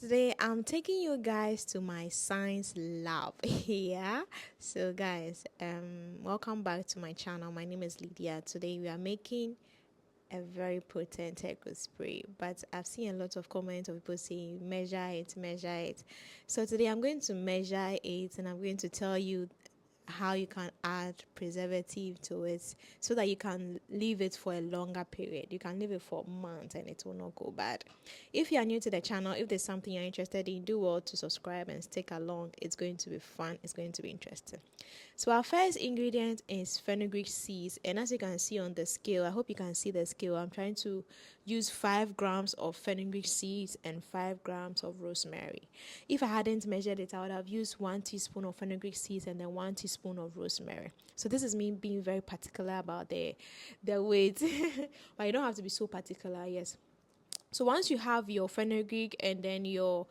Today I'm taking you guys to my science lab. Yeah. So guys, welcome back to my channel. My name is Lydia. Today we are making a very potent echo spray, but I've seen a lot of comments of people saying measure it, measure it. So today I'm going to measure it and I'm going to tell you how you can add preservative to it so that you can leave it for a longer period. You can leave it for months and it will not go bad. If you are new to the channel, if there's something you're interested in, do well to subscribe and stick along. It's going to be fun. It's going to be interesting. So our first ingredient is fenugreek seeds, and as you can see on the scale, I hope you can see the scale. I'm trying to use 5 grams of fenugreek seeds and 5 grams of rosemary. If I hadn't measured it, I would have used 1 teaspoon of fenugreek seeds and then 1 teaspoon of rosemary. So this is me being very particular about the weight, but you don't have to be so particular. Yes. So once you have your fenugreek and then your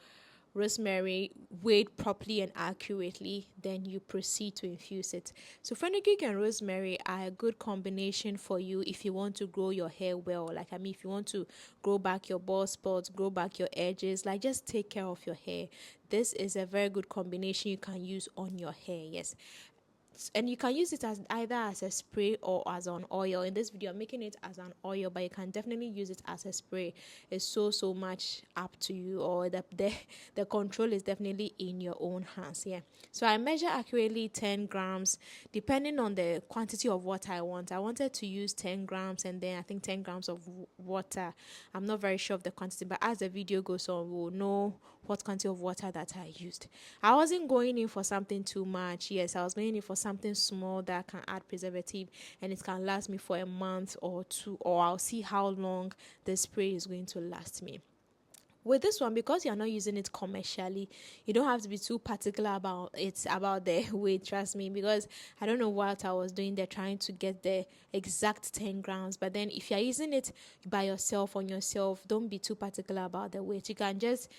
rosemary weighed properly and accurately, then you proceed to infuse it. So fenugreek and rosemary are a good combination for you if you want to grow your hair well. If you want to grow back your bald spots, grow back your edges, just take care of your hair. This is a very good combination you can use on your hair. Yes. And you can use it as either as a spray or as an oil. In this video I'm making it as an oil, but you can definitely use it as a spray. It's so much up to you, or the control is definitely in your own hands. Yeah, so I measure accurately 10 grams depending on the quantity of water I wanted to use 10 grams and then I think 10 grams of water. I'm not very sure of the quantity, but as the video goes on we'll know what quantity of water that I used. I wasn't going in for something too much. Yes, I was going in for something small that can add preservative and it can last me for a month or two, or I'll see how long the spray is going to last me. With this one, because you're not using it commercially, you don't have to be too particular about the weight, trust me, because I don't know what I was doing there trying to get the exact 10 grams. But then if you're using it by yourself, on yourself, don't be too particular about the weight. You can just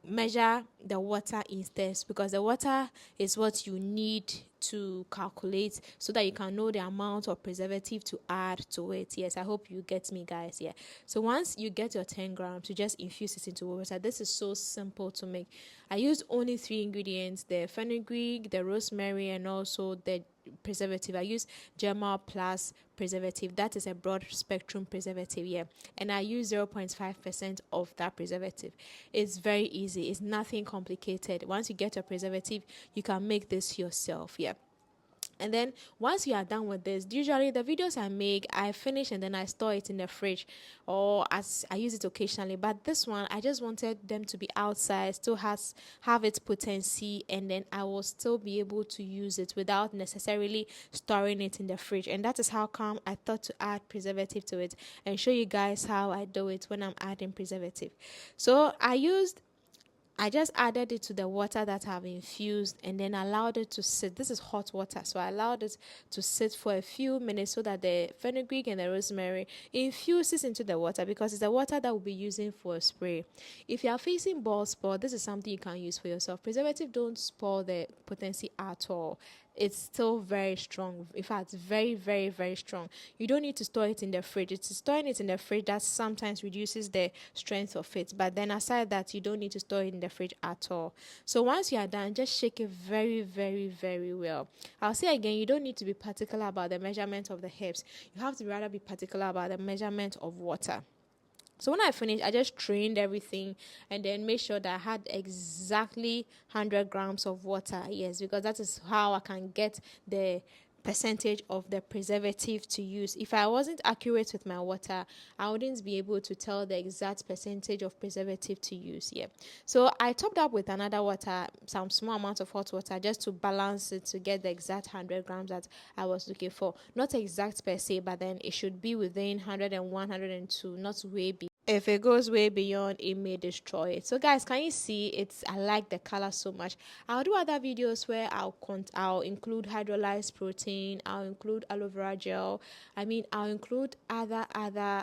measure the water instead, because the water is what you need to calculate so that you can know the amount of preservative to add to it. Yes, I hope you get me, guys. Yeah, so once you get your 10 grams, you just infuse it into water. This is so simple to make. I used only 3 ingredients: the fenugreek, the rosemary, and also the preservative. I use Germal Plus preservative. That is a broad spectrum preservative. Yeah, and I use 0.5% of that preservative. It's very easy. It's nothing complicated. Once you get your preservative, you can make this yourself. Yeah. And then once you are done with this, usually the videos I make, I finish and then I store it in the fridge, or as I use it occasionally. But this one, I just wanted them to be outside, still have its potency, and then I will still be able to use it without necessarily storing it in the fridge. And that is how come I thought to add preservative to it and show you guys how I do it when I'm adding preservative. So I just added it to the water that I've infused and then allowed it to sit. This is hot water, so I allowed it to sit for a few minutes so that the fenugreek and the rosemary infuses into the water, because it's the water that we'll be using for a spray. If you are facing bald spot, this is something you can use for yourself. Preservative don't spoil the potency at all. It's still very strong. In fact, very strong. You don't need to store it in the fridge. It's storing it in the fridge that sometimes reduces the strength of it. But then aside that, you don't need to store it in the fridge at all. So once you are done, just shake it very well. I'll say again, you don't need to be particular about the measurement of the herbs. You have to rather be particular about the measurement of water. So when I finished, I just strained everything and then made sure that I had exactly 100 grams of water. Yes, because that is how I can get the percentage of the preservative to use. If I wasn't accurate with my water, I wouldn't be able to tell the exact percentage of preservative to use. Yeah. So I topped up with another water, some small amount of hot water, just to balance it to get the exact 100 grams that I was looking for. Not exact per se, but then it should be within 101, 102, not way beyond. If it goes way beyond, it may destroy it. So guys, can you see it's I like the color so much. I'll do other videos where I'll include hydrolyzed protein, I'll include aloe vera gel, I'll include other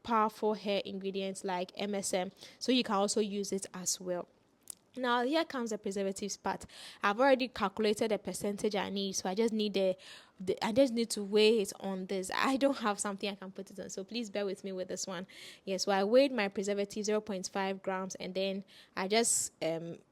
powerful hair ingredients like MSM, so you can also use it as well. Now here comes the preservatives part. I've already calculated the percentage I need, so I just need the I just need to weigh it on this. I don't have something I can put it on, so please bear with me with this one. Yes, so I weighed my preservative 0.5 grams, and then I just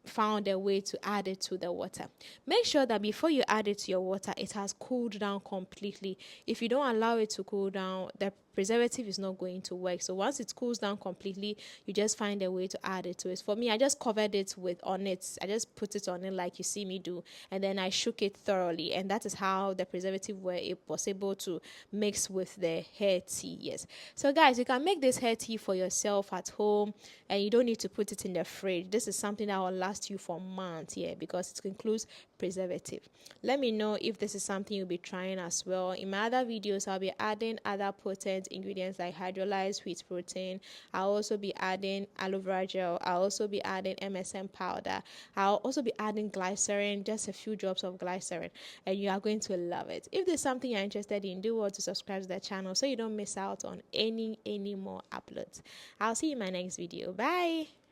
found a way to add it to the water. Make sure that before you add it to your water, it has cooled down completely. If you don't allow it to cool down, the preservative is not going to work. So once it cools down completely, you just find a way to add it to it. For me, I just covered it with on it. I just put it on it like you see me do, and then I shook it thoroughly, and that is how the preservative was able to mix with the hair tea. Yes. So guys, you can make this hair tea for yourself at home, and you don't need to put it in the fridge. This is something that will last you for months, yeah, because it includes preservative. Let me know if this is something you'll be trying as well. In my other videos, I'll be adding other potent ingredients like hydrolyzed wheat protein. I'll also be adding aloe vera gel. I'll also be adding MSM powder. I'll also be adding glycerin, just a few drops of glycerin, and you are going to love it. If there's something you're interested in, do want to subscribe to the channel so you don't miss out on any more uploads. I'll see you in my next video. Bye.